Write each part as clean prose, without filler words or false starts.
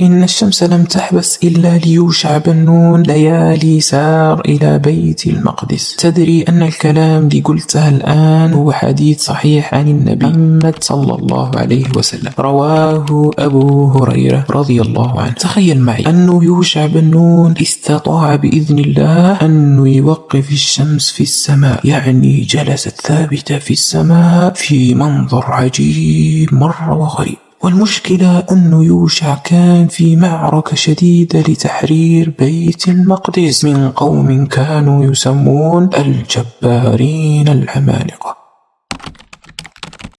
إن الشمس لم تحبس إلا ليوشع بن نون ليالي سار إلى بيت المقدس. تدري أن الكلام اللي قلته الآن هو حديث صحيح عن النبي محمد صلى الله عليه وسلم، رواه أبو هريرة رضي الله عنه. تخيل معي أنه يوشع بن نون استطاع بإذن الله أنه يوقف الشمس في السماء، يعني جلست ثابتة في السماء في منظر عجيب مرة وغريب. والمشكلة أنه يوشع كان في معركة شديدة لتحرير بيت المقدس من قوم كانوا يسمون الجبارين العمالقة.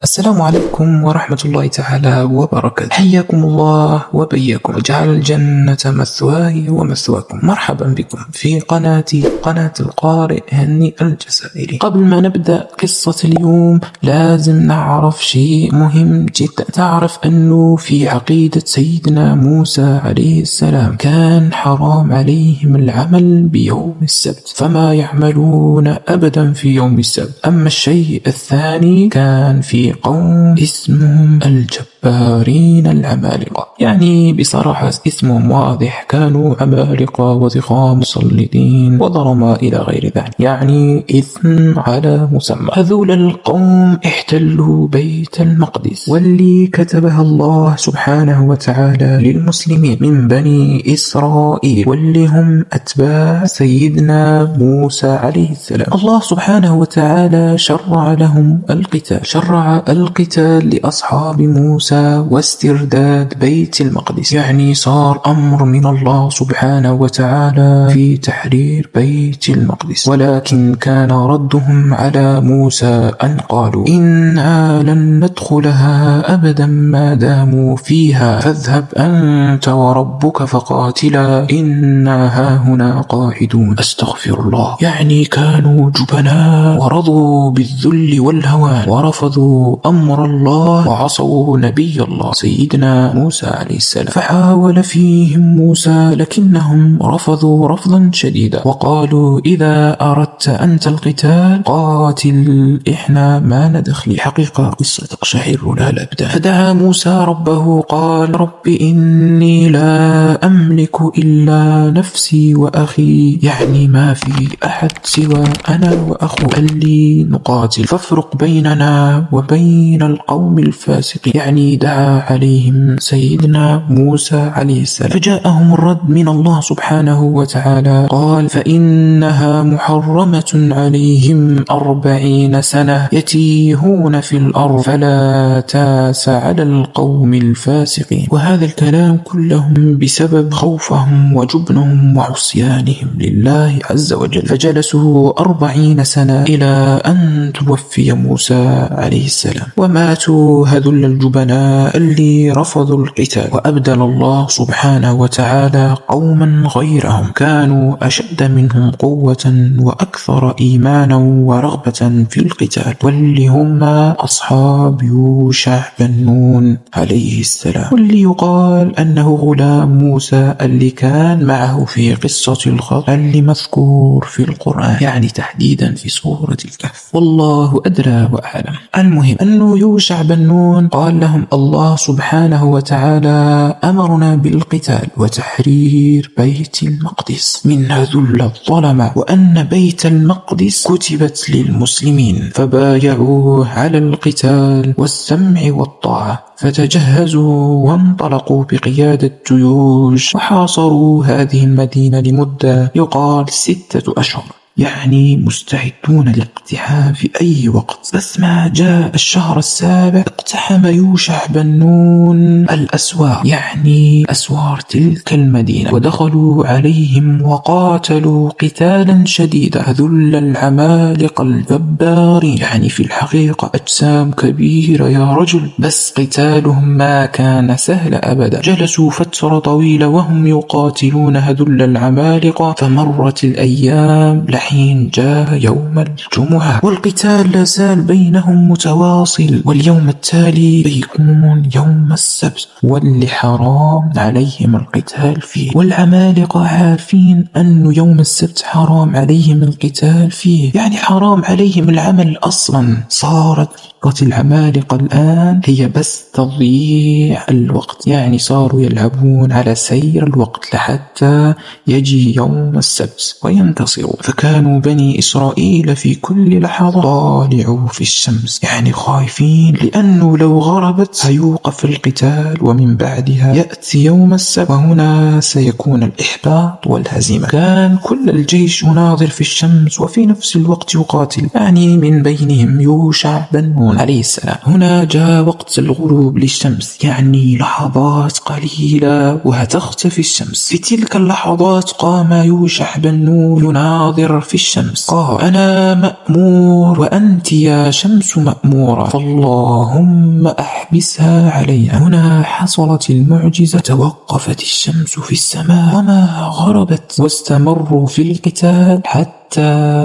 السلام عليكم ورحمة الله تعالى وبركاته، حياكم الله وبياكم وجعل الجنة مثواي ومثواكم. مرحبا بكم في قناتي، قناة القارئ هني الجزائري. قبل ما نبدأ قصة اليوم لازم نعرف شيء مهم جدا. تعرف أنه في عقيدة سيدنا موسى عليه السلام كان حرام عليهم العمل بيوم السبت، فما يعملون أبدا في يوم السبت. أما الشيء الثاني كان في قوم اسمهم الجبارين العمالقة، يعني بصراحة اسمهم واضح، كانوا عمالقة وضخام مسلطين وظلماء إلى غير ذلك، يعني اسم على مسمى. هذول القوم احتلوا بيت المقدس واللي كتبها الله سبحانه وتعالى للمسلمين من بني إسرائيل، واللي هم أتباع سيدنا موسى عليه السلام. الله سبحانه وتعالى شرع لهم القتال، شرع القتال لأصحاب موسى واسترداد بيت المقدس، يعني صار أمر من الله سبحانه وتعالى في تحرير بيت المقدس. ولكن كان ردهم على موسى أن قالوا إنا لن ندخلها أبدا ما داموا فيها، فاذهب أنت وربك فقاتلا إنا هاهنا قاعدون. أستغفر الله، يعني كانوا جبناء ورضوا بالذل والهوان ورفضوا أمر الله وعصوا نبي الله سيدنا موسى عليه السلام. فحاول فيهم موسى لكنهم رفضوا رفضا شديدا وقالوا إذا أردت أنت القتال قاتل، إحنا ما ندخل. حقيقة قصة تقشعر لها الأبدان. فدعا موسى ربه قال رب إني لا أملك إلا نفسي وأخي، يعني ما في أحد سوى أنا وأخو اللي نقاتل، فافرق بيننا وبين القوم الفاسقين. يعني دعا عليهم سيدنا موسى عليه السلام. فجاءهم الرد من الله سبحانه وتعالى قال فإنها محرمة عليهم 40 سنة يتيهون في الأرض فلا تاس على القوم الفاسقين. وهذا الكلام كلهم بسبب خوفهم وجبنهم وعصيانهم لله عز وجل. فجلسوا 40 سنة إلى أن توفي موسى عليه السلام، وماتوا هذول الجبناء اللي رفضوا القتال. وأبدل الله سبحانه وتعالى قوما غيرهم كانوا أشد منهم قوة وأكثر إيمانا ورغبة في القتال، واللي هم أصحاب يوشع بن نون عليه السلام، واللي يقال أنه غلام موسى اللي كان معه في قصة الخضر اللي مذكور في القرآن، يعني تحديدا في سورة الكهف، والله أدرى وأعلم. المهم أنه يوشع بن نون قال لهم الله سبحانه وتعالى أمرنا بالقتال وتحرير بيت المقدس من هذول الظلمة، وأن بيت المقدس كتبت للمسلمين، فبايعوه على القتال والسمع والطاعة. فتجهزوا وانطلقوا بقيادة جيوش وحاصروا هذه المدينة لمدة يقال 6 أشهر، يعني مستعدون لاقتحام في أي وقت. بس ما جاء الشهر السابع اقتحم يوشع بن نون الأسوار، يعني أسوار تلك المدينة، ودخلوا عليهم وقاتلوا قتالا شديدا. هذول العمالقة الجبارين، يعني في الحقيقة أجسام كبيرة يا رجل، بس قتالهم ما كان سهل أبدا. جلسوا فترة طويلة وهم يقاتلون هذول العمالقة، فمرت الأيام حين جاء يوم الجمعة، والقتال لا زال بينهم متواصل، واليوم التالي بيكون يوم السبت واللي حرام عليهم القتال فيه، والعمالقة عارفين أنه يوم السبت حرام عليهم القتال فيه، يعني حرام عليهم العمل أصلا. صارت خطة العمالقة الآن هي بس تضييع الوقت، يعني صاروا يلعبون على سير الوقت لحتى يجي يوم السبت وينتصروا. فكانوا بني إسرائيل في كل لحظة طالعوا في الشمس، يعني خايفين لأنه لو غربت سيوقف القتال، ومن بعدها يأتي يوم السبت وهنا سيكون الإحباط والهزيمة. كان كل الجيش يناظر في الشمس وفي نفس الوقت يقاتل، يعني من بينهم يوشع بن نون عليه السلام. هنا جاء وقت الغروب للشمس، يعني لحظات قليلة وهتختفي الشمس. في تلك اللحظات قام يوشع بن نون يناظر في الشمس، قال: أنا مأمور وأنت يا شمس مأمورة، فاللهم أحبسها علينا. هنا حصلت المعجزة، توقفت الشمس في السماء وما غربت، واستمروا في القتال حتى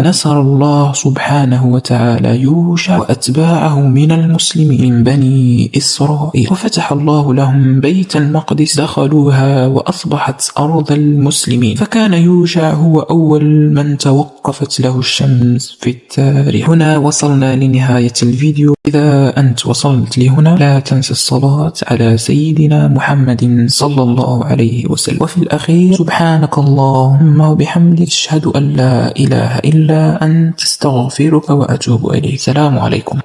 نصر الله سبحانه وتعالى يوشع وأتباعه من المسلمين من بني إسرائيل، وفتح الله لهم بيت المقدس، دخلوها وأصبحت أرض المسلمين. فكان يوشع هو أول من توقفت له الشمس في التاريخ. هنا وصلنا لنهاية الفيديو. إذا أنت وصلت لهنا لا تنسى الصلاة على سيدنا محمد صلى الله عليه وسلم. وفي الأخير سبحانك اللهم وبحمدك، أشهد أن لا إله إلا أنت، استغفرك وأتوب إليك. السلام عليكم.